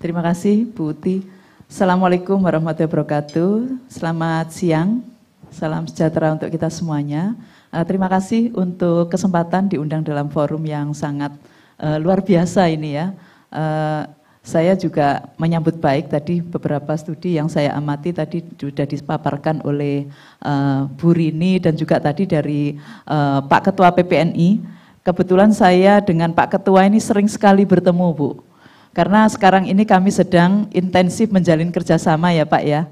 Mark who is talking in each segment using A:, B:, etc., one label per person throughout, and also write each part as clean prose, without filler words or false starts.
A: Terima kasih Bu Uti. Assalamualaikum warahmatullahi wabarakatuh. Selamat siang, salam sejahtera untuk kita semuanya. Terima kasih untuk kesempatan diundang dalam forum yang sangat luar biasa ini ya. Saya juga menyambut baik tadi beberapa studi yang saya amati tadi sudah dipaparkan oleh Bu Rini dan juga tadi dari Pak Ketua PPNI. Kebetulan saya dengan Pak Ketua ini sering sekali bertemu Bu. Karena sekarang ini kami sedang intensif menjalin kerjasama ya Pak ya.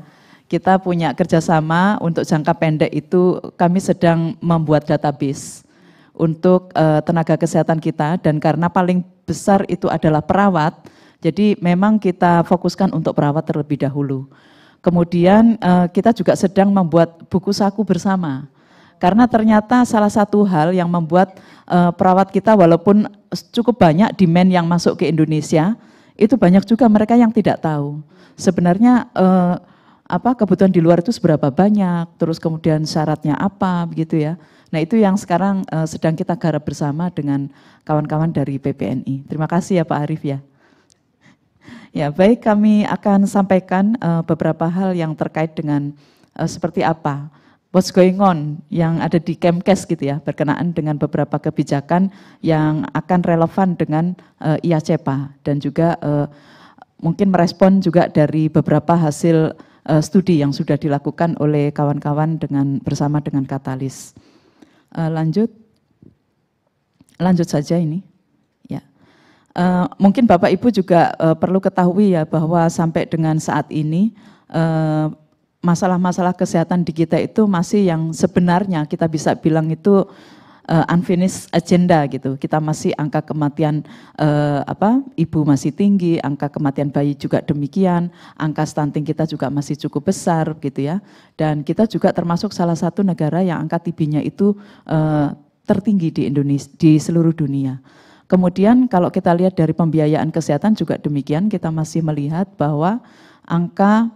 A: Kita punya kerjasama untuk jangka pendek itu kami sedang membuat database untuk tenaga kesehatan kita dan karena paling besar itu adalah perawat. Jadi memang kita fokuskan untuk perawat terlebih dahulu. Kemudian kita juga sedang membuat buku saku bersama. Karena ternyata salah satu hal yang membuat perawat kita walaupun cukup banyak demand yang masuk ke Indonesia, itu banyak juga mereka yang tidak tahu. Sebenarnya kebutuhan di luar itu seberapa banyak, terus kemudian syaratnya apa begitu ya. Nah itu yang sekarang sedang kita garap bersama dengan kawan-kawan dari PPNI. Terima kasih ya Pak Arief ya. Ya, baik, kami akan sampaikan beberapa hal yang terkait dengan seperti apa what's going on yang ada di Kemkes gitu ya, berkenaan dengan beberapa kebijakan yang akan relevan dengan IACEPA dan juga mungkin merespon juga dari beberapa hasil studi yang sudah dilakukan oleh kawan-kawan bersama dengan Katalis. Lanjut saja ini. Mungkin Bapak Ibu juga perlu ketahui ya bahwa sampai dengan saat ini masalah-masalah kesehatan di kita itu masih yang sebenarnya kita bisa bilang itu unfinished agenda gitu. Kita masih angka kematian ibu masih tinggi, angka kematian bayi juga demikian, angka stunting kita juga masih cukup besar gitu ya. Dan kita juga termasuk salah satu negara yang angka TB-nya itu tertinggi di Indonesia, di seluruh dunia. Kemudian kalau kita lihat dari pembiayaan kesehatan juga demikian, kita masih melihat bahwa angka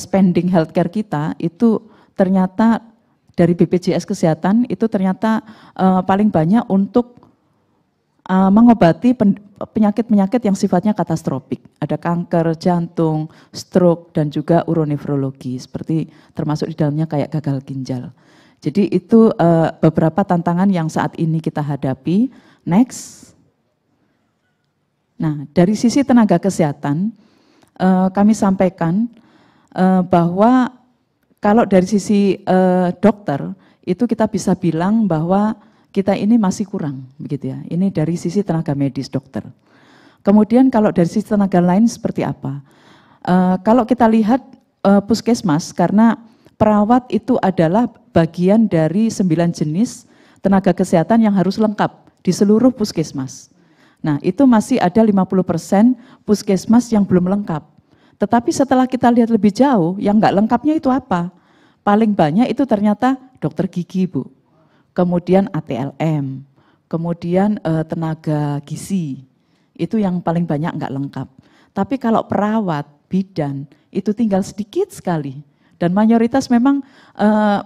A: spending healthcare kita itu ternyata dari BPJS Kesehatan itu ternyata paling banyak untuk mengobati penyakit-penyakit yang sifatnya katastrofik. Ada kanker, jantung, stroke, dan juga uronefrologi, seperti termasuk di dalamnya kayak gagal ginjal. Jadi itu beberapa tantangan yang saat ini kita hadapi. Next. Nah, dari sisi tenaga kesehatan, kami sampaikan bahwa kalau dari sisi dokter, itu kita bisa bilang bahwa kita ini masih kurang, begitu ya. Ini dari sisi tenaga medis dokter. Kemudian kalau dari sisi tenaga lain seperti apa? Kalau kita lihat puskesmas, karena perawat itu adalah bagian dari 9 jenis tenaga kesehatan yang harus lengkap di seluruh puskesmas. Nah, itu masih ada 50% puskesmas yang belum lengkap. Tetapi setelah kita lihat lebih jauh, yang nggak lengkapnya itu apa? Paling banyak itu ternyata dokter gigi, Bu. Kemudian ATLM, kemudian tenaga gizi. Itu yang paling banyak nggak lengkap. Tapi kalau perawat, bidan, itu tinggal sedikit sekali. Dan mayoritas memang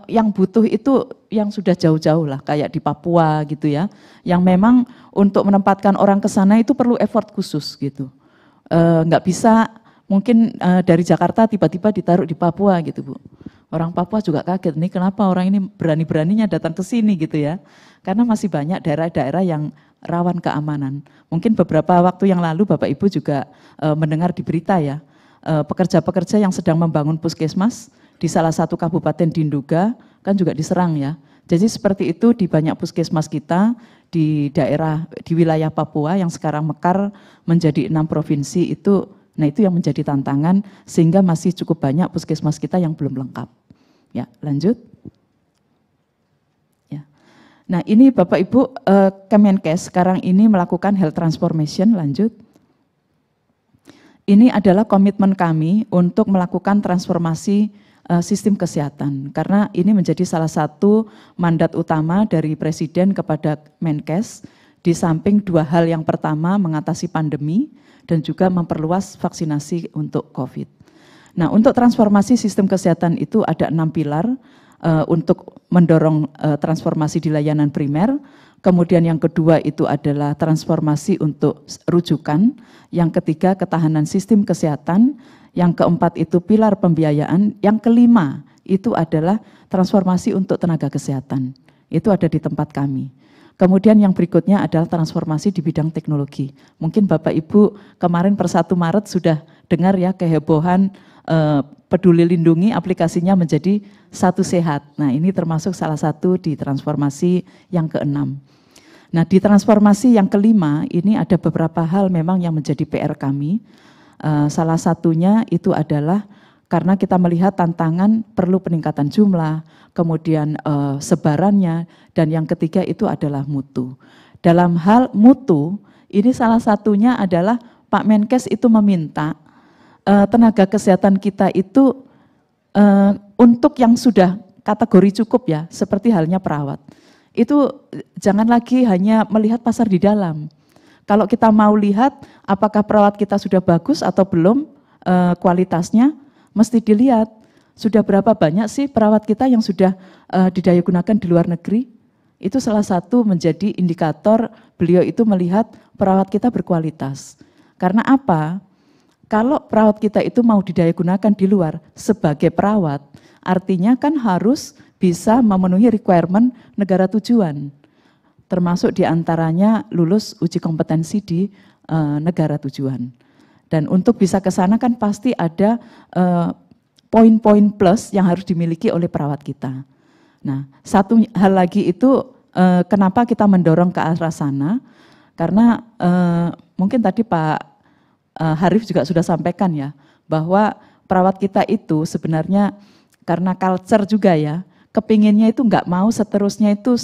A: yang butuh itu yang sudah jauh-jauh lah, kayak di Papua gitu ya, yang memang untuk menempatkan orang ke sana itu perlu effort khusus gitu. Nggak bisa mungkin dari Jakarta tiba-tiba ditaruh di Papua gitu Bu. Orang Papua juga kaget, nih kenapa orang ini berani-beraninya datang ke sini gitu ya. Karena masih banyak daerah-daerah yang rawan keamanan. Mungkin beberapa waktu yang lalu Bapak Ibu juga mendengar di berita ya, pekerja-pekerja yang sedang membangun puskesmas di salah satu kabupaten di Nduga kan juga diserang ya. Jadi seperti itu di banyak puskesmas kita di daerah di wilayah Papua yang sekarang mekar menjadi 6 provinsi itu, nah itu yang menjadi tantangan sehingga masih cukup banyak puskesmas kita yang belum lengkap. Ya, lanjut. Ya. Nah, ini Bapak Ibu Kemenkes sekarang ini melakukan health transformation, lanjut. Ini adalah komitmen kami untuk melakukan transformasi sistem kesehatan, karena ini menjadi salah satu mandat utama dari Presiden kepada Menkes, di samping 2 hal yang pertama mengatasi pandemi dan juga memperluas vaksinasi untuk COVID. Nah, untuk transformasi sistem kesehatan itu ada 6 pilar. untuk mendorong transformasi di layanan primer. Kemudian yang kedua itu adalah transformasi untuk rujukan. Yang ketiga ketahanan sistem kesehatan. Yang keempat itu pilar pembiayaan. Yang kelima itu adalah transformasi untuk tenaga kesehatan. Itu ada di tempat kami. Kemudian yang berikutnya adalah transformasi di bidang teknologi. Mungkin Bapak Ibu kemarin per 1 Maret sudah dengar ya kehebohan Peduli Lindungi aplikasinya menjadi Satu Sehat. Nah ini termasuk salah satu di transformasi yang keenam. Nah di transformasi yang kelima ini ada beberapa hal memang yang menjadi PR kami. Salah satunya itu adalah karena kita melihat tantangan perlu peningkatan jumlah, kemudian sebarannya, dan yang ketiga itu adalah mutu. Dalam hal mutu, ini salah satunya adalah Pak Menkes itu meminta tenaga kesehatan kita itu untuk yang sudah kategori cukup ya, seperti halnya perawat. Itu jangan lagi hanya melihat pasar di dalam. Kalau kita mau lihat apakah perawat kita sudah bagus atau belum kualitasnya, mesti dilihat sudah berapa banyak sih perawat kita yang sudah didaya gunakan di luar negeri. Itu salah satu menjadi indikator beliau itu melihat perawat kita berkualitas. Karena apa? Kalau perawat kita itu mau didaya gunakan di luar sebagai perawat, artinya kan harus bisa memenuhi requirement negara tujuan. Termasuk diantaranya lulus uji kompetensi di negara tujuan. Dan untuk bisa ke sana kan pasti ada poin-poin plus yang harus dimiliki oleh perawat kita. Nah, satu hal lagi itu kenapa kita mendorong ke arah sana, karena mungkin tadi Pak Harif juga sudah sampaikan ya, bahwa perawat kita itu sebenarnya karena culture juga ya, kepinginnya itu nggak mau seterusnya itu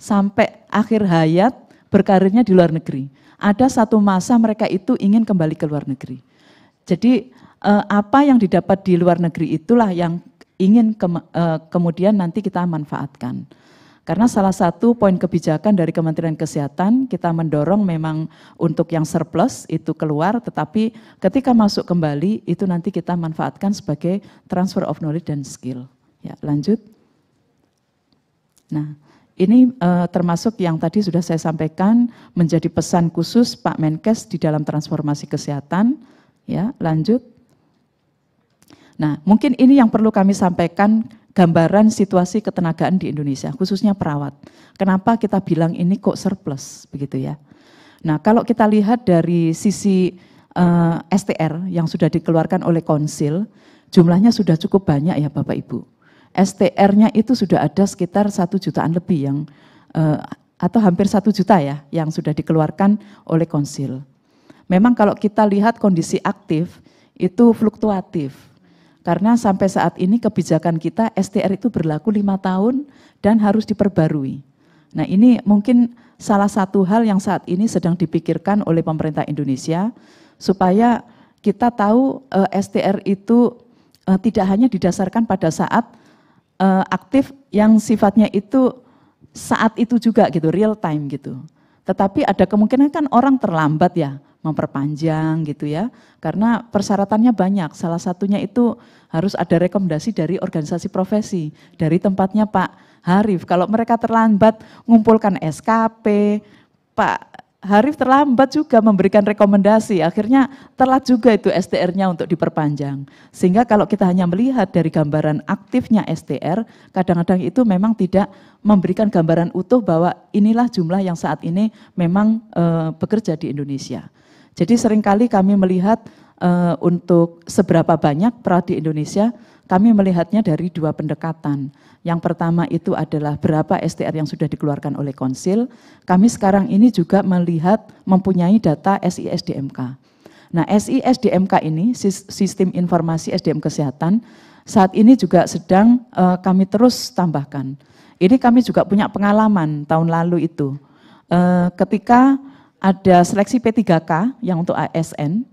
A: sampai akhir hayat berkarirnya di luar negeri. Ada satu masa mereka itu ingin kembali ke luar negeri. Jadi apa yang didapat di luar negeri itulah yang ingin kemudian nanti kita manfaatkan. Karena salah satu poin kebijakan dari Kementerian Kesehatan, kita mendorong memang untuk yang surplus itu keluar, tetapi ketika masuk kembali itu nanti kita manfaatkan sebagai transfer of knowledge dan skill. Ya, lanjut. Nah, ini termasuk yang tadi sudah saya sampaikan menjadi pesan khusus Pak Menkes di dalam transformasi kesehatan. Ya, lanjut. Nah, mungkin ini yang perlu kami sampaikan gambaran situasi ketenagaan di Indonesia, khususnya perawat. Kenapa kita bilang ini kok surplus, begitu ya. Nah, kalau kita lihat dari sisi STR yang sudah dikeluarkan oleh Konsil, jumlahnya sudah cukup banyak ya Bapak Ibu. STR-nya itu sudah ada sekitar 1 jutaan lebih yang atau hampir 1 juta ya yang sudah dikeluarkan oleh Konsil. Memang kalau kita lihat kondisi aktif itu fluktuatif. Karena sampai saat ini kebijakan kita STR itu berlaku 5 tahun dan harus diperbarui. Nah ini mungkin salah satu hal yang saat ini sedang dipikirkan oleh pemerintah Indonesia supaya kita tahu STR itu tidak hanya didasarkan pada saat aktif yang sifatnya itu saat itu juga gitu, real time gitu. Tetapi ada kemungkinan kan orang terlambat ya, memperpanjang gitu ya, karena persyaratannya banyak. Salah satunya itu harus ada rekomendasi dari organisasi profesi, dari tempatnya Pak Harif. Kalau mereka terlambat mengumpulkan SKP, Pak Harif terlambat juga memberikan rekomendasi, akhirnya telat juga itu STR-nya untuk diperpanjang. Sehingga kalau kita hanya melihat dari gambaran aktifnya STR, kadang-kadang itu memang tidak memberikan gambaran utuh bahwa inilah jumlah yang saat ini memang bekerja di Indonesia. Jadi seringkali kami melihat untuk seberapa banyak perawat di Indonesia, kami melihatnya dari 2 pendekatan. Yang pertama itu adalah berapa STR yang sudah dikeluarkan oleh Konsil. Kami sekarang ini juga melihat mempunyai data SISDMK. Nah SISDMK ini, Sistem Informasi SDM Kesehatan, saat ini juga sedang kami terus tambahkan. Ini kami juga punya pengalaman tahun lalu itu. Ketika ada seleksi P3K yang untuk ASN,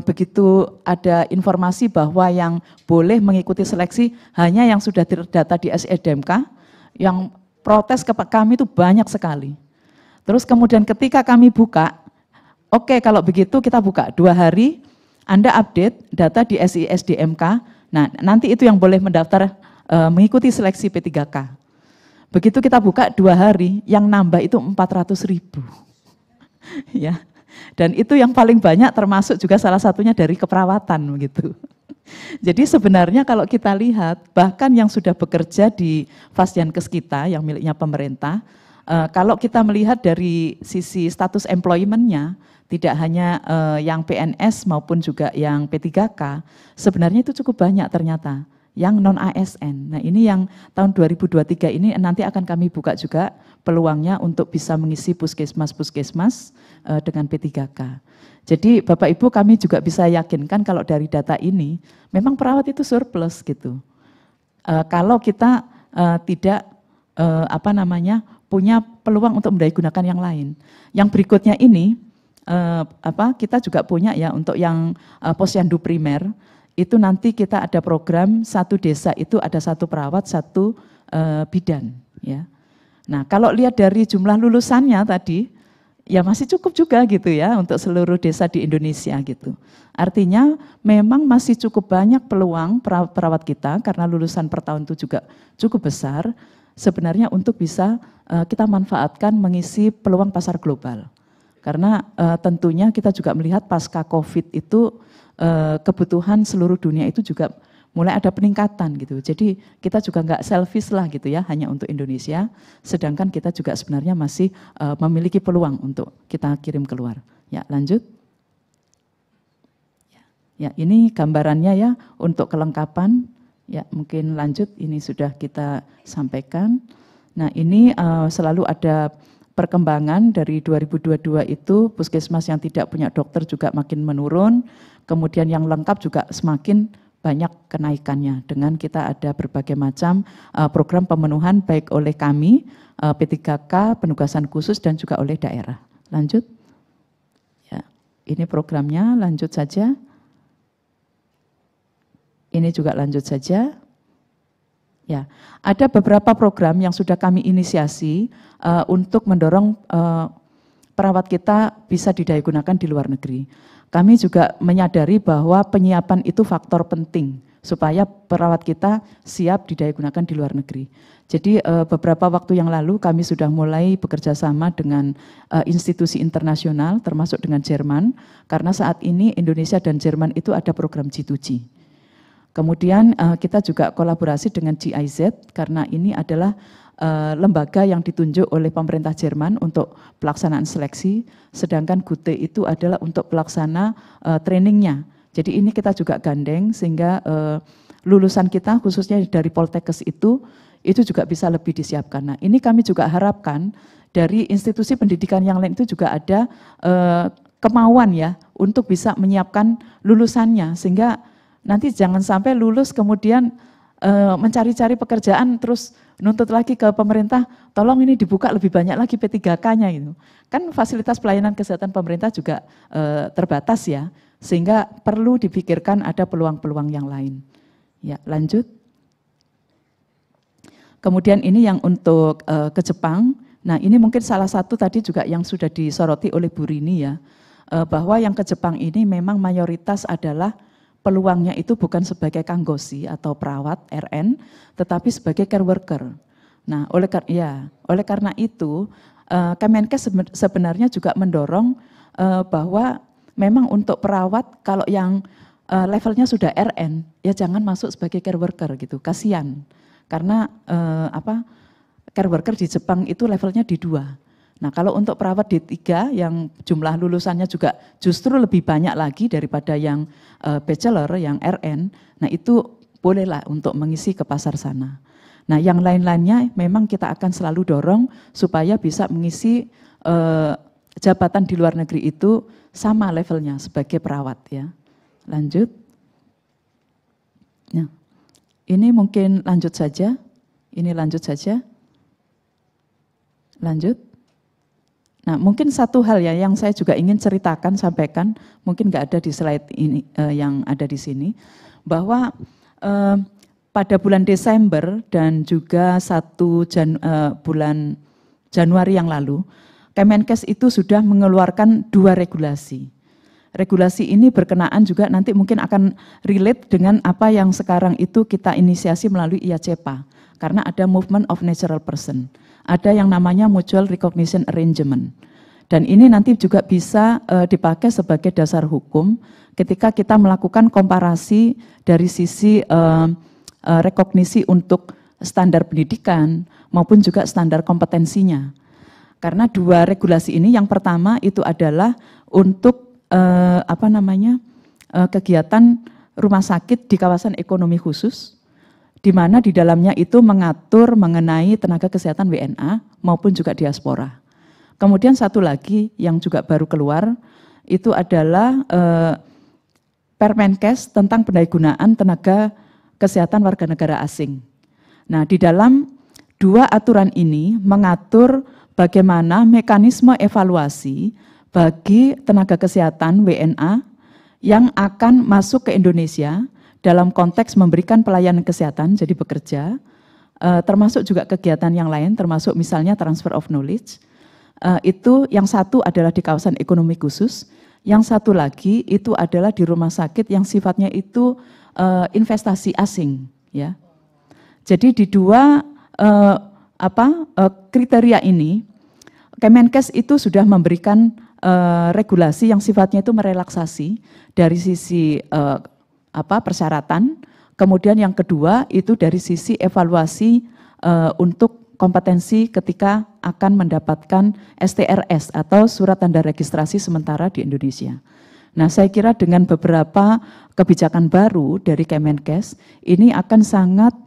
A: begitu ada informasi bahwa yang boleh mengikuti seleksi hanya yang sudah terdata di SISDMK, yang protes ke kami itu banyak sekali. Terus kemudian ketika kami buka, oke, kalau begitu kita buka 2 hari, Anda update data di SISDMK, nah nanti itu yang boleh mendaftar mengikuti seleksi P3K. Begitu kita buka 2 hari, yang nambah itu 400.000. Ya. Dan itu yang paling banyak termasuk juga salah satunya dari keperawatan gitu. Jadi sebenarnya kalau kita lihat, bahkan yang sudah bekerja di Fasdiankes kita yang miliknya pemerintah, kalau kita melihat dari sisi status employment-nya, tidak hanya yang PNS maupun juga yang P3K, sebenarnya itu cukup banyak ternyata yang non-ASN. Nah ini yang tahun 2023 ini nanti akan kami buka juga peluangnya untuk bisa mengisi puskesmas-puskesmas dengan P3K. Jadi Bapak Ibu kami juga bisa yakinkan kalau dari data ini memang perawat itu surplus gitu. Kalau kita tidak punya peluang untuk mendaya-gunakan yang lain. Yang berikutnya ini kita juga punya ya untuk yang posyandu primer. Itu nanti kita ada program satu desa itu ada 1 perawat, 1 bidan. Ya. Nah kalau lihat dari jumlah lulusannya tadi, ya masih cukup juga gitu ya untuk seluruh desa di Indonesia gitu. Artinya memang masih cukup banyak peluang perawat kita karena lulusan per tahun itu juga cukup besar sebenarnya untuk bisa kita manfaatkan mengisi peluang pasar global. Karena tentunya kita juga melihat pasca COVID itu kebutuhan seluruh dunia itu juga mulai ada peningkatan gitu. Jadi kita juga nggak selfish lah gitu ya, hanya untuk Indonesia. Sedangkan kita juga sebenarnya masih memiliki peluang untuk kita kirim keluar. Ya lanjut. Ya ini gambarannya ya untuk kelengkapan. Ya mungkin lanjut, ini sudah kita sampaikan. Nah ini selalu ada perkembangan dari 2022 itu puskesmas yang tidak punya dokter juga makin menurun. Kemudian yang lengkap juga semakin banyak kenaikannya dengan kita ada berbagai macam program pemenuhan baik oleh kami, P3K, penugasan khusus dan juga oleh daerah. Lanjut. Ya, ini programnya, lanjut saja. Ini juga lanjut saja. Ya, ada beberapa program yang sudah kami inisiasi untuk mendorong perawat kita bisa didaya-gunakan di luar negeri. Kami juga menyadari bahwa penyiapan itu faktor penting supaya perawat kita siap didaya-gunakan di luar negeri. Jadi beberapa waktu yang lalu kami sudah mulai bekerja sama dengan institusi internasional termasuk dengan Jerman karena saat ini Indonesia dan Jerman itu ada program G2G. Kemudian kita juga kolaborasi dengan GIZ karena ini adalah lembaga yang ditunjuk oleh pemerintah Jerman untuk pelaksanaan seleksi, sedangkan GUTE itu adalah untuk pelaksana trainingnya. Jadi ini kita juga gandeng sehingga lulusan kita khususnya dari Poltekkes itu juga bisa lebih disiapkan. Nah ini kami juga harapkan dari institusi pendidikan yang lain itu juga ada kemauan ya untuk bisa menyiapkan lulusannya sehingga nanti jangan sampai lulus kemudian mencari-cari pekerjaan terus nuntut lagi ke pemerintah, tolong ini dibuka lebih banyak lagi P3K-nya itu. Kan fasilitas pelayanan kesehatan pemerintah juga terbatas ya, sehingga perlu dipikirkan ada peluang-peluang yang lain. Ya, lanjut. Kemudian ini yang untuk ke Jepang. Nah, ini mungkin salah satu tadi juga yang sudah disoroti oleh Bu Rini ya, bahwa yang ke Jepang ini memang mayoritas adalah peluangnya itu bukan sebagai kanggosi atau perawat RN, tetapi sebagai care worker. Nah, oleh karena itu, Kemenkes sebenarnya juga mendorong bahwa memang untuk perawat kalau yang levelnya sudah RN, ya jangan masuk sebagai care worker gitu, kasihan. Karena care worker di Jepang itu levelnya di 2. Nah kalau untuk perawat D3 yang jumlah lulusannya juga justru lebih banyak lagi daripada yang bachelor, yang RN, nah itu bolehlah untuk mengisi ke pasar sana. Nah yang lain-lainnya memang kita akan selalu dorong supaya bisa mengisi jabatan di luar negeri itu sama levelnya sebagai perawat ya. Lanjut. Nah, ini mungkin lanjut saja. Ini lanjut saja. Lanjut. Nah, mungkin satu hal ya yang saya juga ingin ceritakan, sampaikan, mungkin nggak ada di slide ini yang ada di sini, bahwa pada bulan Desember dan juga bulan Januari yang lalu, Kemenkes itu sudah mengeluarkan 2 regulasi. regulasi ini berkenaan juga nanti mungkin akan relate dengan apa yang sekarang itu kita inisiasi melalui IACPA. Karena ada Movement of Natural Person. Ada yang namanya Mutual Recognition Arrangement. Dan ini nanti juga bisa dipakai sebagai dasar hukum ketika kita melakukan komparasi dari sisi rekognisi untuk standar pendidikan maupun juga standar kompetensinya. Karena dua regulasi ini, yang pertama itu adalah untuk kegiatan rumah sakit di kawasan ekonomi khusus, di mana di dalamnya itu mengatur mengenai tenaga kesehatan WNA maupun juga diaspora. Kemudian satu lagi yang juga baru keluar, itu adalah Permenkes tentang pendayagunaan tenaga kesehatan warga negara asing. Nah, di dalam dua aturan ini mengatur bagaimana mekanisme evaluasi bagi tenaga kesehatan WNA yang akan masuk ke Indonesia dalam konteks memberikan pelayanan kesehatan, jadi bekerja, termasuk juga kegiatan yang lain, termasuk misalnya transfer of knowledge. Itu yang satu adalah di kawasan ekonomi khusus, yang satu lagi itu adalah di rumah sakit yang sifatnya itu investasi asing, ya. Jadi di dua kriteria ini, Kemenkes itu sudah memberikan regulasi yang sifatnya itu merelaksasi dari sisi persyaratan. Kemudian yang kedua itu dari sisi evaluasi untuk kompetensi ketika akan mendapatkan STRS atau Surat Tanda Registrasi Sementara di Indonesia. Nah, saya kira dengan beberapa kebijakan baru dari Kemenkes, ini akan sangat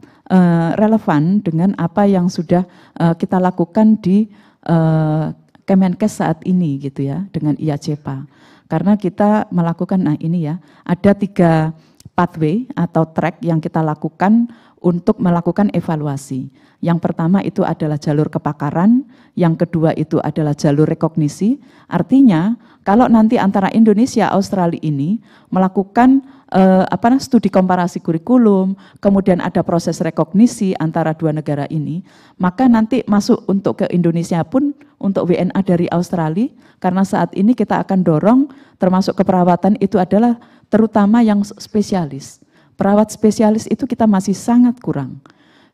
A: relevan dengan apa yang sudah kita lakukan di Kemenkes saat ini gitu ya, dengan IACPA. Karena kita melakukan, nah ini ya, ada 3 pathway atau track yang kita lakukan untuk melakukan evaluasi. Yang pertama itu adalah jalur kepakaran, yang kedua itu adalah jalur rekognisi. Artinya kalau nanti antara Indonesia Australia ini melakukan studi komparasi kurikulum, kemudian ada proses rekognisi antara dua negara ini, maka nanti masuk untuk ke Indonesia pun untuk WNA dari Australia, karena saat ini kita akan dorong termasuk keperawatan itu adalah terutama yang spesialis. Perawat spesialis itu kita masih sangat kurang.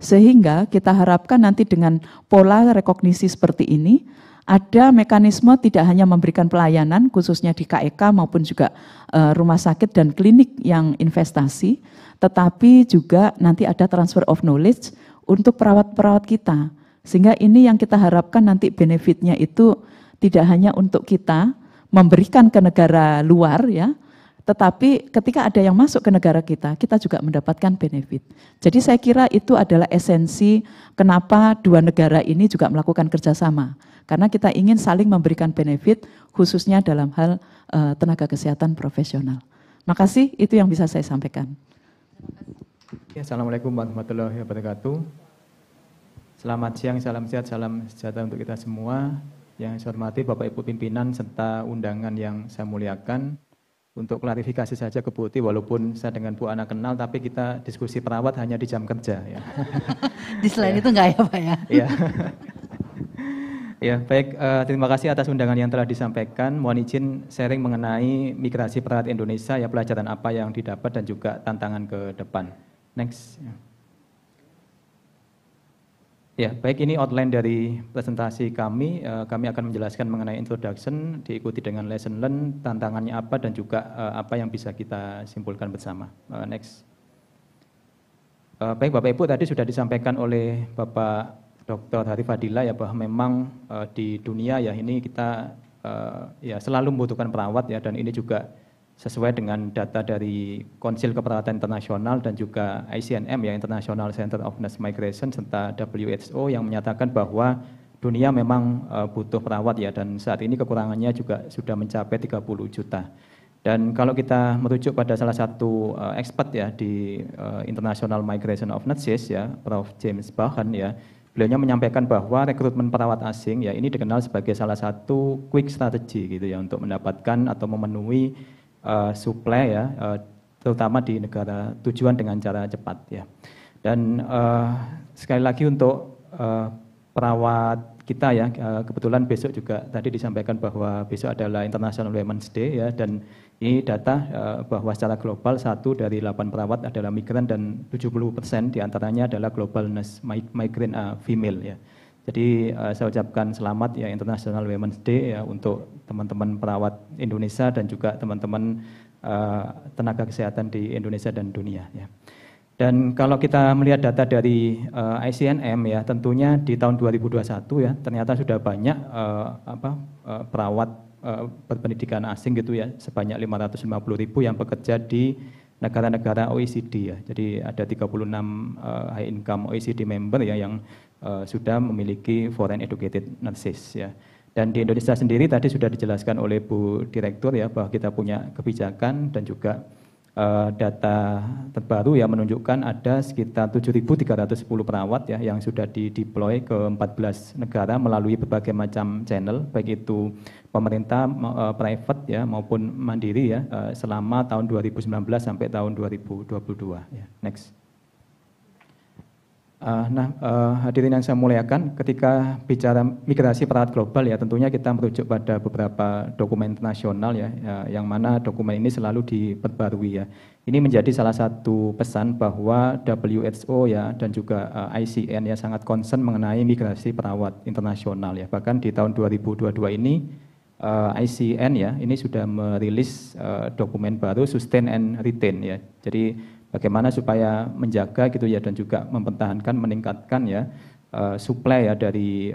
A: Sehingga kita harapkan nanti dengan pola rekognisi seperti ini, ada mekanisme tidak hanya memberikan pelayanan khususnya di KEK maupun juga rumah sakit dan klinik yang investasi, tetapi juga nanti ada transfer of knowledge untuk perawat-perawat kita. Sehingga ini yang kita harapkan nanti benefitnya itu tidak hanya untuk kita memberikan ke negara luar ya, tetapi ketika ada yang masuk ke negara kita, kita juga mendapatkan benefit. Jadi saya kira itu adalah esensi kenapa dua negara ini juga melakukan kerjasama. Karena kita ingin saling memberikan benefit, khususnya dalam hal tenaga kesehatan profesional. Makasih, itu yang bisa saya sampaikan.
B: Ya, Assalamualaikum warahmatullahi wabarakatuh. Selamat siang, salam sehat, salam sejahtera untuk kita semua. Yang saya hormati Bapak Ibu pimpinan serta undangan yang saya muliakan. Untuk klarifikasi saja ke Bu Uti, walaupun saya dengan Bu Ana kenal, tapi kita diskusi perawat hanya di jam kerja. Ya.
C: Di selain itu enggak ya Pak ya?
B: Ya, ya baik, terima kasih atas undangan yang telah disampaikan. Mohon izin sharing mengenai migrasi perawat Indonesia, ya pelajaran apa yang didapat dan juga tantangan ke depan. Next. Ya, baik, ini outline dari presentasi kami. Kami akan menjelaskan mengenai introduction, diikuti dengan lesson learn, tantangannya apa, dan juga apa yang bisa kita simpulkan bersama. Next. Baik, Bapak Ibu, tadi sudah disampaikan oleh Bapak Dr. Hari Fadila ya, bahwa memang di dunia ya ini kita ya selalu membutuhkan perawat ya, dan ini juga sesuai dengan data dari Konsil Keperawatan Internasional dan juga ICNM ya, International Center of Nurse Migration, serta WHO yang menyatakan bahwa dunia memang butuh perawat ya, dan saat ini kekurangannya juga sudah mencapai 30 juta. Dan kalau kita merujuk pada salah satu expert ya di International Migration of Nurses ya, Prof. James Bahan ya, beliau menyampaikan bahwa rekrutmen perawat asing ya ini dikenal sebagai salah satu quick strategy gitu ya, untuk mendapatkan atau memenuhi supply ya, terutama di negara tujuan dengan cara cepat ya. Dan sekali lagi untuk perawat kita ya, kebetulan besok juga tadi disampaikan bahwa besok adalah International Women's Day ya, dan ini data bahwa secara global 1 dari 8 perawat adalah migran dan 70% diantaranya adalah global nurse migrant female ya. Jadi saya ucapkan selamat ya International Women's Day ya untuk teman-teman perawat Indonesia dan juga teman-teman tenaga kesehatan di Indonesia dan dunia ya. Dan kalau kita melihat data dari ICNM ya, tentunya di tahun 2021 ya, ternyata sudah banyak perawat berpendidikan asing gitu ya, sebanyak 550.000 yang bekerja di negara-negara OECD ya. Jadi ada 36 high income OECD member ya yang sudah memiliki foreign educated nurses ya. Dan di Indonesia sendiri tadi sudah dijelaskan oleh Bu Direktur ya bahwa kita punya kebijakan dan juga data terbaru yang menunjukkan ada sekitar 7.310 perawat ya yang sudah dideploy ke 14 negara melalui berbagai macam channel baik itu pemerintah, private ya maupun mandiri ya selama tahun 2019 sampai tahun 2022 ya. Next. Hadirin yang saya muliakan, ketika bicara migrasi perawat global ya tentunya kita merujuk pada beberapa dokumen internasional ya, yang mana dokumen ini selalu diperbarui ya. Ini menjadi salah satu pesan bahwa WHO ya dan juga ICN ya sangat concern mengenai migrasi perawat internasional ya. Bahkan di tahun 2022 ini ICN ya ini sudah merilis dokumen baru Sustain and Retain ya. Jadi bagaimana supaya menjaga gitu ya dan juga mempertahankan meningkatkan ya supply ya dari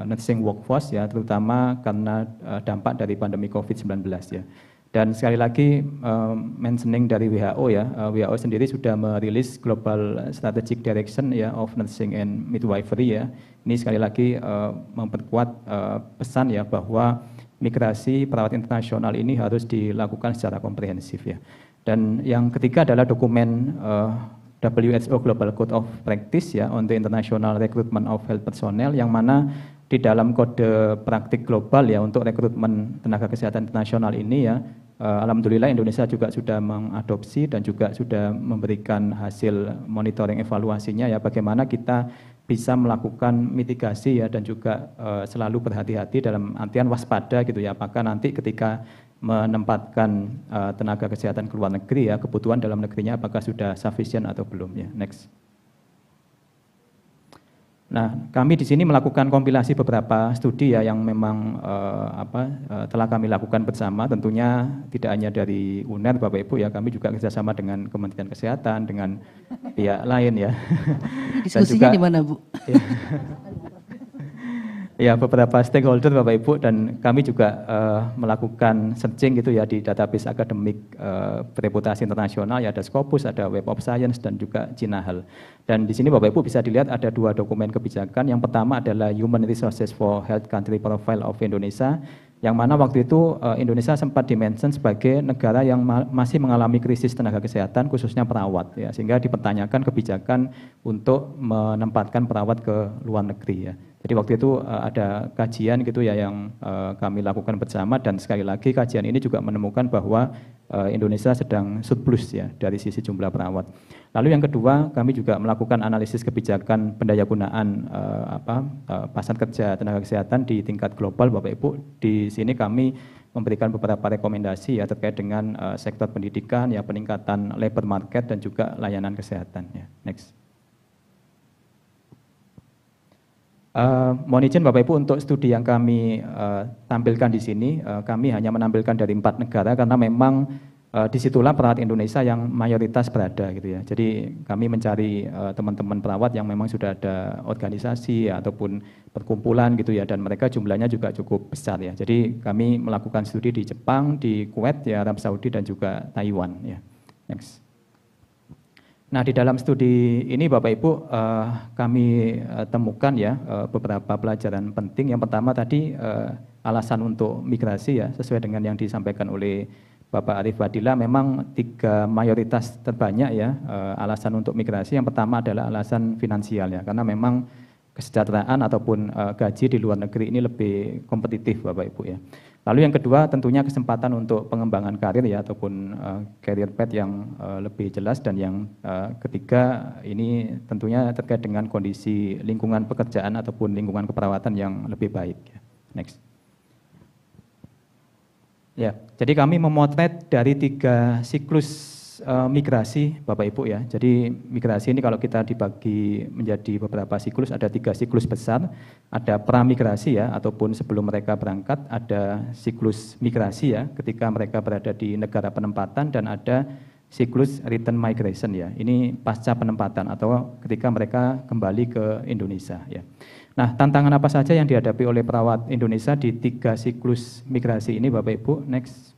B: nursing workforce ya terutama karena dampak dari pandemi COVID-19 ya. Dan sekali lagi mentioning dari WHO ya, WHO sendiri sudah merilis Global Strategic Direction ya of Nursing and Midwifery ya. Ini sekali lagi memperkuat pesan ya bahwa migrasi perawat internasional ini harus dilakukan secara komprehensif ya. Dan yang ketiga adalah dokumen WHO Global Code of Practice ya on the International Recruitment of Health Personnel yang mana di dalam kode praktik global ya untuk rekrutmen tenaga kesehatan internasional ini ya alhamdulillah Indonesia juga sudah mengadopsi dan juga sudah memberikan hasil monitoring evaluasinya ya bagaimana kita bisa melakukan mitigasi ya dan juga selalu berhati-hati dalam artian waspada gitu ya apakah nanti ketika menempatkan tenaga kesehatan ke luar negeri ya kebutuhan dalam negerinya apakah sudah sufficient atau belum ya. Next. Nah, kami di sini melakukan kompilasi beberapa studi ya yang memang telah kami lakukan bersama tentunya tidak hanya dari UNER Bapak Ibu ya kami juga kerjasama dengan Kementerian Kesehatan dengan pihak lain ya.
C: Diskusinya di mana Bu?
B: Ya. Ya beberapa stakeholder Bapak Ibu dan kami juga melakukan searching gitu ya di database akademik bereputasi internasional ya ada Scopus, ada Web of Science dan juga Cinahal. Dan di sini Bapak Ibu bisa dilihat ada 2 dokumen kebijakan. Yang pertama adalah Human Resources for Health Country Profile of Indonesia yang mana waktu itu Indonesia sempat dimention sebagai negara yang masih mengalami krisis tenaga kesehatan khususnya perawat ya sehingga dipertanyakan kebijakan untuk menempatkan perawat ke luar negeri ya. Jadi waktu itu ada kajian gitu ya yang kami lakukan bersama dan sekali lagi kajian ini juga menemukan bahwa Indonesia sedang surplus ya dari sisi jumlah perawat. Lalu yang kedua kami juga melakukan analisis kebijakan pendayagunaan pasar kerja tenaga kesehatan di tingkat global Bapak Ibu. Di sini kami memberikan beberapa rekomendasi ya terkait dengan sektor pendidikan ya peningkatan labor market dan juga layanan kesehatan ya. Next. Mohon izin Bapak Ibu untuk studi yang kami tampilkan di sini, kami hanya menampilkan dari 4 negara karena memang disitulah perawat Indonesia yang mayoritas berada gitu ya. Jadi kami mencari teman-teman perawat yang memang sudah ada organisasi ya, ataupun perkumpulan gitu ya dan mereka jumlahnya juga cukup besar ya. Jadi kami melakukan studi di Jepang, di Kuwait ya, Arab Saudi dan juga Taiwan ya. Next. Nah di dalam studi ini Bapak Ibu kami temukan ya beberapa pelajaran penting. Yang pertama tadi alasan untuk migrasi ya sesuai dengan yang disampaikan oleh Bapak Arif Fadila memang 3 mayoritas terbanyak ya alasan untuk migrasi. Yang pertama adalah alasan finansial ya karena memang kesejahteraan ataupun gaji di luar negeri ini lebih kompetitif Bapak Ibu ya. Lalu yang kedua tentunya kesempatan untuk pengembangan karir ya ataupun career path yang lebih jelas, dan yang ketiga ini tentunya terkait dengan kondisi lingkungan pekerjaan ataupun lingkungan keperawatan yang lebih baik. Next. Ya, jadi kami memotret dari 3 siklus migrasi Bapak Ibu ya. Jadi migrasi ini kalau kita dibagi menjadi beberapa siklus, ada 3 siklus besar. Ada pramigrasi ya, ataupun sebelum mereka berangkat, ada siklus migrasi ya ketika mereka berada di negara penempatan, dan ada siklus return migration ya. Ini pasca penempatan atau ketika mereka kembali ke Indonesia ya. Nah, tantangan apa saja yang dihadapi oleh perawat Indonesia di 3 siklus migrasi ini Bapak Ibu? Next.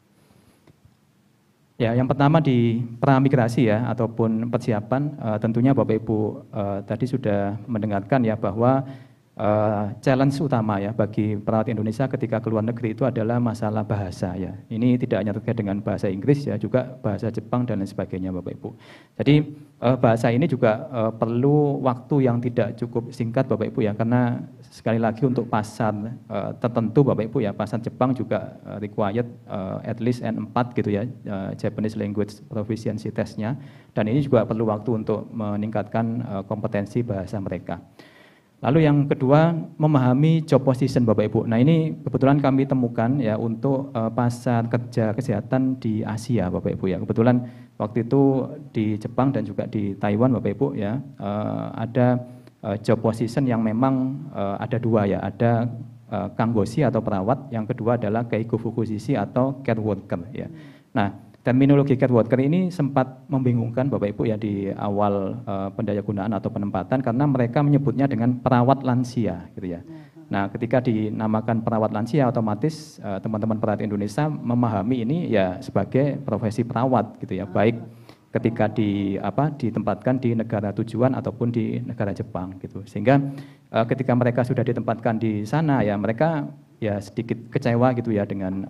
B: Ya, yang pertama di pramigrasi ya ataupun persiapan, tentunya Bapak Ibu tadi sudah mendengarkan ya bahwa challenge utama ya bagi perawat Indonesia ketika ke luar negeri itu adalah masalah bahasa ya. Ini tidak hanya terkait dengan bahasa Inggris ya, juga bahasa Jepang dan lain sebagainya Bapak Ibu. Jadi bahasa ini juga perlu waktu yang tidak cukup singkat Bapak Ibu ya, karena sekali lagi untuk pasar tertentu Bapak Ibu ya, pasar Jepang juga required at least N4 gitu ya, Japanese Language Proficiency Test-nya, dan ini juga perlu waktu untuk meningkatkan kompetensi bahasa mereka. Lalu yang kedua, memahami job position Bapak Ibu. Nah ini kebetulan kami temukan ya untuk pasar kerja kesehatan di Asia Bapak Ibu ya. Kebetulan waktu itu di Jepang dan juga di Taiwan Bapak Ibu ya, ada job position yang memang ada 2 ya, ada kanggoshi atau perawat, yang kedua adalah keigo fukushiki atau care worker ya. Nah, terminologi care worker ini sempat membingungkan Bapak Ibu ya di awal pendayagunaan atau penempatan, karena mereka menyebutnya dengan perawat lansia gitu ya. Nah, ketika dinamakan perawat lansia, otomatis teman-teman perawat Indonesia memahami ini ya sebagai profesi perawat gitu ya, baik ketika ditempatkan di negara tujuan ataupun di negara Jepang gitu. Sehingga ketika mereka sudah ditempatkan di sana ya, mereka ya sedikit kecewa gitu ya dengan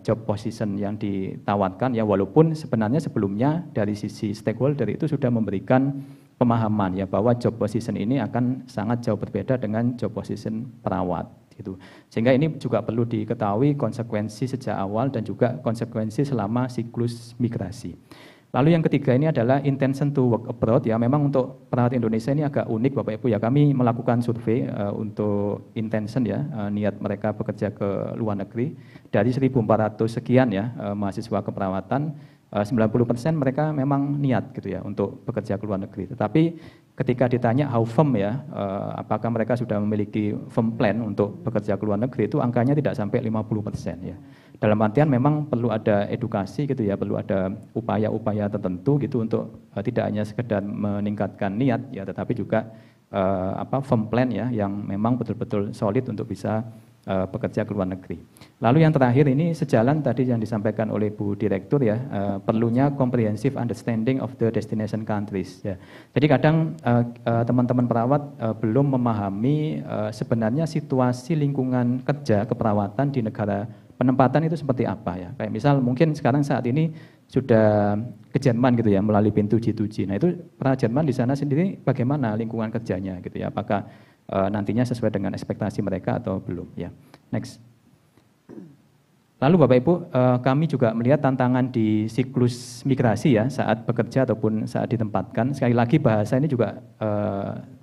B: job position yang ditawarkan ya, walaupun sebenarnya sebelumnya dari sisi stakeholder itu sudah memberikan pemahaman ya bahwa job position ini akan sangat jauh berbeda dengan job position perawat gitu. Sehingga ini juga perlu diketahui konsekuensi sejak awal dan juga konsekuensi selama siklus migrasi. Lalu yang ketiga ini adalah intention to work abroad ya. Memang untuk perawat Indonesia ini agak unik Bapak Ibu ya. Kami melakukan survei untuk intention ya, niat mereka bekerja ke luar negeri. Dari 1.400 sekian ya mahasiswa keperawatan, 90% mereka memang niat gitu ya untuk bekerja ke luar negeri. Tetapi ketika ditanya how firm ya, apakah mereka sudah memiliki firm plan untuk bekerja ke luar negeri, itu angkanya tidak sampai 50% ya. Dalam artian memang perlu ada edukasi gitu ya, perlu ada upaya-upaya tertentu gitu untuk tidak hanya sekedar meningkatkan niat ya, tetapi juga firm plan ya yang memang betul-betul solid untuk bisa bekerja ke luar negeri. Lalu yang terakhir ini sejalan tadi yang disampaikan oleh Bu Direktur ya, perlunya comprehensive understanding of the destination countries ya. Jadi kadang teman-teman perawat belum memahami sebenarnya situasi lingkungan kerja keperawatan di negara penempatan itu seperti apa ya. Kayak misal mungkin sekarang saat ini sudah ke Jerman gitu ya melalui pintu G2G. Nah itu perawat Jerman di sana sendiri bagaimana lingkungan kerjanya gitu ya. Apakah nantinya sesuai dengan ekspektasi mereka atau belum ya. Next. Lalu Bapak Ibu, kami juga melihat tantangan di siklus migrasi ya saat bekerja ataupun saat ditempatkan. Sekali lagi bahasa ini juga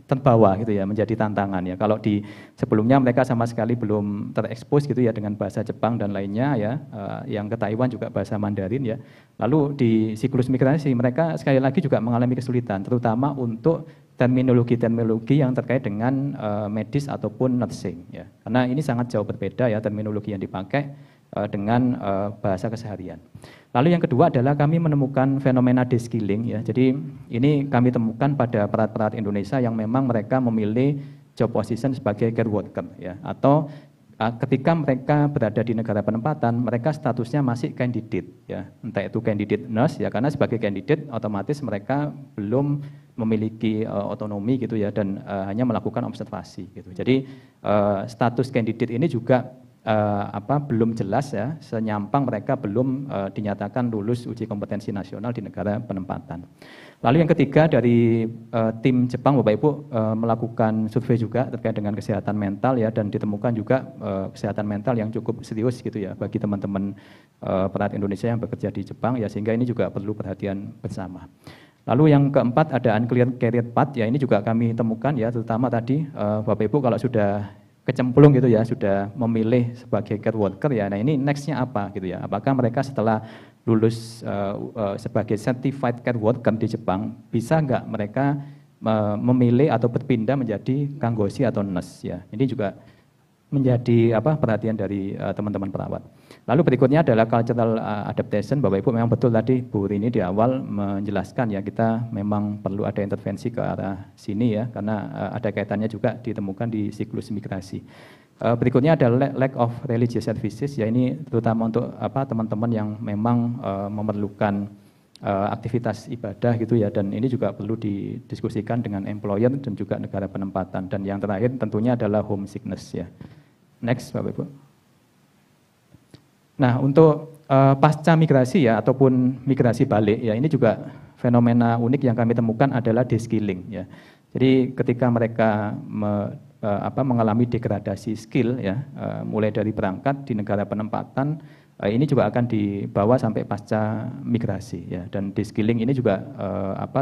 B: terbawa gitu ya menjadi tantangan ya. Kalau di sebelumnya mereka sama sekali belum terekspos gitu ya dengan bahasa Jepang dan lainnya ya, yang ke Taiwan juga bahasa Mandarin ya. Lalu di siklus migrasi mereka sekali lagi juga mengalami kesulitan, terutama untuk terminologi-terminologi yang terkait dengan medis ataupun nursing ya. Karena ini sangat jauh berbeda ya terminologi yang dipakai dengan bahasa keseharian. Lalu yang kedua adalah kami menemukan fenomena de-skilling ya. Jadi ini kami temukan pada perawat-perawat Indonesia yang memang mereka memilih job position sebagai care worker ya, atau ketika mereka berada di negara penempatan mereka statusnya masih candidate ya. Entah itu candidate nurse ya, karena sebagai candidate otomatis mereka belum memiliki otonomi gitu ya dan hanya melakukan observasi gitu. Jadi status candidate ini juga belum jelas ya, senyampang mereka belum dinyatakan lulus uji kompetensi nasional di negara penempatan. Lalu yang ketiga dari tim Jepang Bapak Ibu melakukan survei juga terkait dengan kesehatan mental ya, dan ditemukan juga kesehatan mental yang cukup serius gitu ya bagi teman-teman perawat Indonesia yang bekerja di Jepang ya, sehingga ini juga perlu perhatian bersama. Lalu yang keempat ada unclear career path ya, ini juga kami temukan ya, terutama tadi Bapak Ibu kalau sudah kecemplung gitu ya, sudah memilih sebagai care worker ya, nah ini nextnya apa gitu ya, apakah mereka setelah lulus sebagai certified care worker di Jepang, bisa nggak mereka memilih atau berpindah menjadi kanggoshi atau nurse ya, ini juga menjadi perhatian dari teman-teman perawat. Lalu berikutnya adalah cultural adaptation. Bapak Ibu memang betul tadi Bu Rini di awal menjelaskan ya, kita memang perlu ada intervensi ke arah sini ya, karena ada kaitannya juga ditemukan di siklus migrasi. Berikutnya adalah lack of religious services ya, ini terutama untuk teman-teman yang memang memerlukan aktivitas ibadah gitu ya, dan ini juga perlu didiskusikan dengan employer dan juga negara penempatan. Dan yang terakhir tentunya adalah homesickness ya. Next Bapak Ibu. Nah untuk pasca migrasi ya ataupun migrasi balik ya, ini juga fenomena unik yang kami temukan adalah de-skilling ya. Jadi ketika mereka mengalami degradasi skill ya, mulai dari berangkat di negara penempatan, ini juga akan dibawa sampai pasca migrasi ya, dan de-skilling ini juga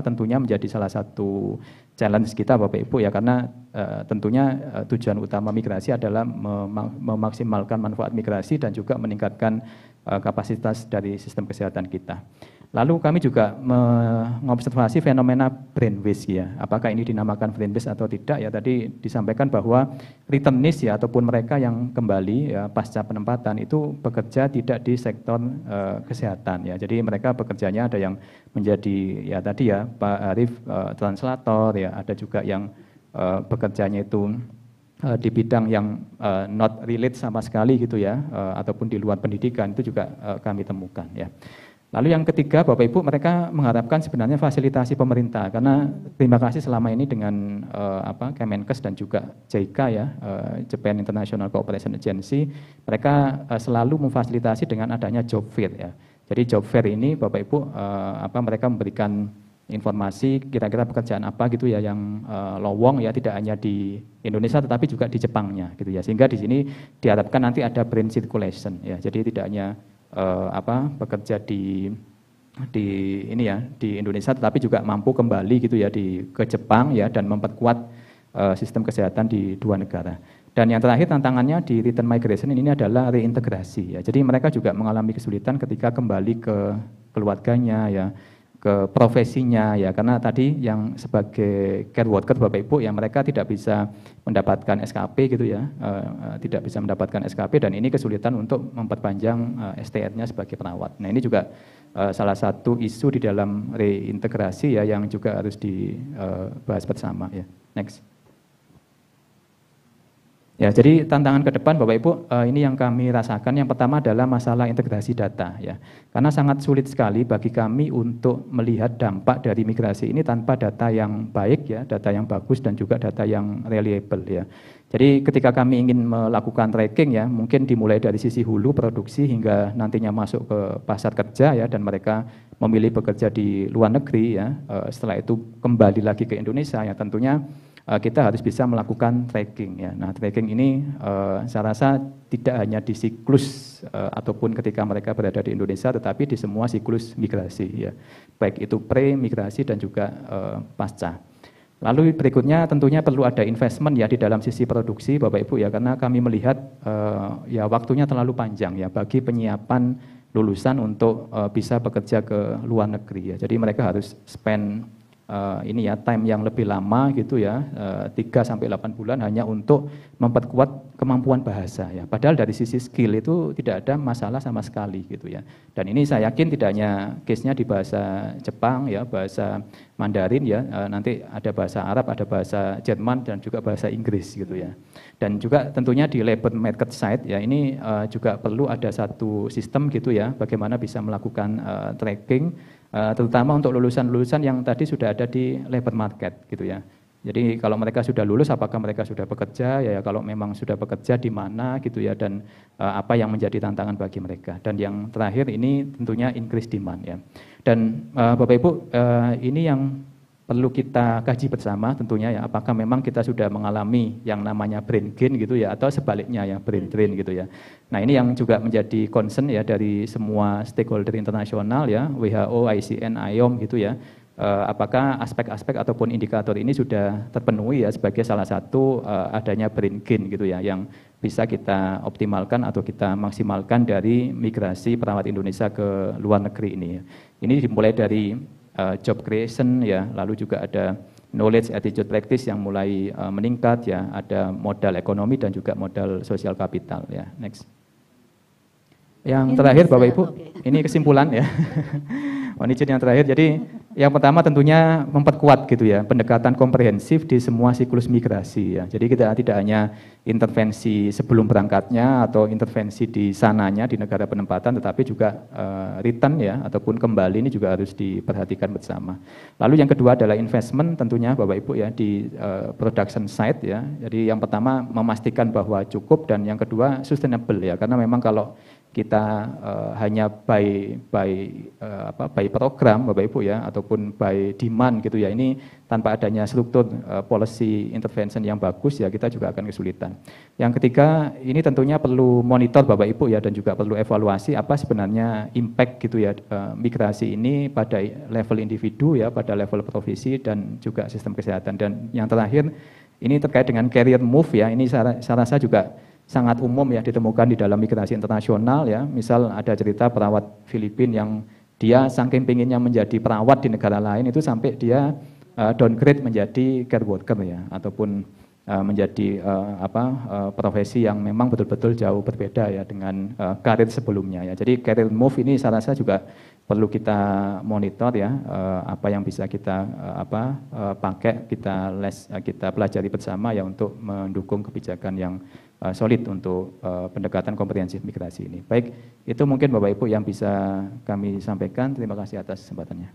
B: tentunya menjadi salah satu challenge kita Bapak Ibu ya, karena tentunya tujuan utama migrasi adalah memaksimalkan manfaat migrasi dan juga meningkatkan kapasitas dari sistem kesehatan kita. Lalu kami juga mengobservasi fenomena brain waste ya, apakah ini dinamakan brain waste atau tidak ya, tadi disampaikan bahwa returnees ya ataupun mereka yang kembali ya pasca penempatan itu bekerja tidak di sektor kesehatan ya, jadi mereka bekerjanya ada yang menjadi ya tadi ya Pak Arif translator ya, ada juga yang bekerjanya itu di bidang yang not relate sama sekali gitu ya, ataupun di luar pendidikan, itu juga kami temukan ya. Lalu yang ketiga Bapak Ibu, mereka mengharapkan sebenarnya fasilitasi pemerintah, karena terima kasih selama ini dengan Kemenkes dan juga JICA ya, Japan International Cooperation Agency, mereka selalu memfasilitasi dengan adanya job fair ya. Jadi job fair ini Bapak Ibu mereka memberikan informasi kira-kira pekerjaan apa gitu ya yang lowong ya, tidak hanya di Indonesia tetapi juga di Jepangnya gitu ya, sehingga di sini diharapkan nanti ada brain circulation ya, jadi tidak hanya bekerja di ini ya di Indonesia tetapi juga mampu kembali gitu ya ke Jepang ya, dan memperkuat sistem kesehatan di dua negara. Dan yang terakhir tantangannya di return migration ini adalah reintegrasi ya. Jadi mereka juga mengalami kesulitan ketika kembali ke keluarganya ya, ke profesinya ya, karena tadi yang sebagai care worker Bapak Ibu yang mereka tidak bisa mendapatkan SKP gitu ya, tidak bisa mendapatkan SKP, dan ini kesulitan untuk memperpanjang STR-nya sebagai perawat. Nah ini juga salah satu isu di dalam reintegrasi ya yang juga harus dibahas bersama ya. Next. Ya, jadi tantangan ke depan Bapak Ibu, ini yang kami rasakan. Yang pertama adalah masalah integrasi data ya. Karena sangat sulit sekali bagi kami untuk melihat dampak dari migrasi ini tanpa data yang baik ya, data yang bagus dan juga data yang reliable ya. Jadi ketika kami ingin melakukan tracking ya, mungkin dimulai dari sisi hulu produksi hingga nantinya masuk ke pasar kerja ya, dan mereka memilih bekerja di luar negeri ya. Setelah itu kembali lagi ke Indonesia ya, tentunya kita harus bisa melakukan tracking ya. Nah, tracking ini saya rasa tidak hanya di siklus ataupun ketika mereka berada di Indonesia, tetapi di semua siklus migrasi ya, baik itu pre-migrasi dan juga pasca. Lalu berikutnya tentunya perlu ada investment ya di dalam sisi produksi Bapak Ibu ya, karena kami melihat ya waktunya terlalu panjang ya bagi penyiapan lulusan untuk bisa bekerja ke luar negeri ya. Jadi mereka harus spend ini ya time yang lebih lama gitu ya, 3-8 bulan hanya untuk memperkuat kemampuan bahasa ya. Padahal dari sisi skill itu tidak ada masalah sama sekali gitu ya. Dan ini saya yakin tidak hanya case-nya di bahasa Jepang ya, bahasa Mandarin ya, nanti ada bahasa Arab, ada bahasa Jerman dan juga bahasa Inggris gitu ya. Dan juga tentunya di labor market side ya, ini juga perlu ada satu sistem gitu ya, bagaimana bisa melakukan tracking terutama untuk lulusan-lulusan yang tadi sudah ada di labor market gitu ya. Jadi kalau mereka sudah lulus, apakah mereka sudah bekerja? Ya kalau memang sudah bekerja di mana gitu ya, dan apa yang menjadi tantangan bagi mereka. Dan yang terakhir ini tentunya increase demand ya. Dan Bapak Ibu, ini yang perlu kita kaji bersama tentunya ya, apakah memang kita sudah mengalami yang namanya brain gain gitu ya, atau sebaliknya ya brain drain gitu ya. Nah ini yang juga menjadi concern ya dari semua stakeholder internasional ya, WHO, ICN, IOM gitu ya. Apakah aspek-aspek ataupun indikator ini sudah terpenuhi ya sebagai salah satu adanya brain gain gitu ya, yang bisa kita optimalkan atau kita maksimalkan dari migrasi perawat Indonesia ke luar negeri ini. Ini dimulai dari job creation ya, lalu juga ada knowledge attitude practice yang mulai meningkat ya, ada modal ekonomi dan juga modal sosial kapital ya. Next. Yang terakhir Bapak Ibu, ini kesimpulan ya. Mohon izin yang terakhir. Jadi yang pertama tentunya memperkuat gitu ya, pendekatan komprehensif di semua siklus migrasi ya. Jadi kita tidak hanya intervensi sebelum berangkatnya atau intervensi di sananya di negara penempatan, tetapi juga return ya ataupun kembali ini juga harus diperhatikan bersama. Lalu yang kedua adalah investment tentunya Bapak Ibu ya di production side ya. Jadi yang pertama memastikan bahwa cukup, dan yang kedua sustainable ya, karena memang kalau kita hanya by program Bapak Ibu ya, ataupun by demand gitu ya, ini tanpa adanya struktur policy intervention yang bagus ya, kita juga akan kesulitan. Yang ketiga, ini tentunya perlu monitor Bapak Ibu ya, dan juga perlu evaluasi apa sebenarnya impact gitu ya migrasi ini pada level individu ya, pada level profesi dan juga sistem kesehatan. Dan yang terakhir, ini terkait dengan career move ya, ini saya rasa juga sangat umum ya ditemukan di dalam migrasi internasional ya. Misal ada cerita perawat Filipina yang dia saking pengennya menjadi perawat di negara lain itu sampai dia downgrade menjadi care worker ya, ataupun menjadi profesi yang memang betul-betul jauh berbeda ya dengan karir sebelumnya ya. Jadi career move ini saya rasa juga perlu kita monitor ya, apa yang bisa kita pakai, kita pelajari bersama ya untuk mendukung kebijakan yang solid untuk pendekatan komprehensif migrasi ini. Baik, itu mungkin Bapak Ibu yang bisa kami sampaikan. Terima kasih atas kesempatannya.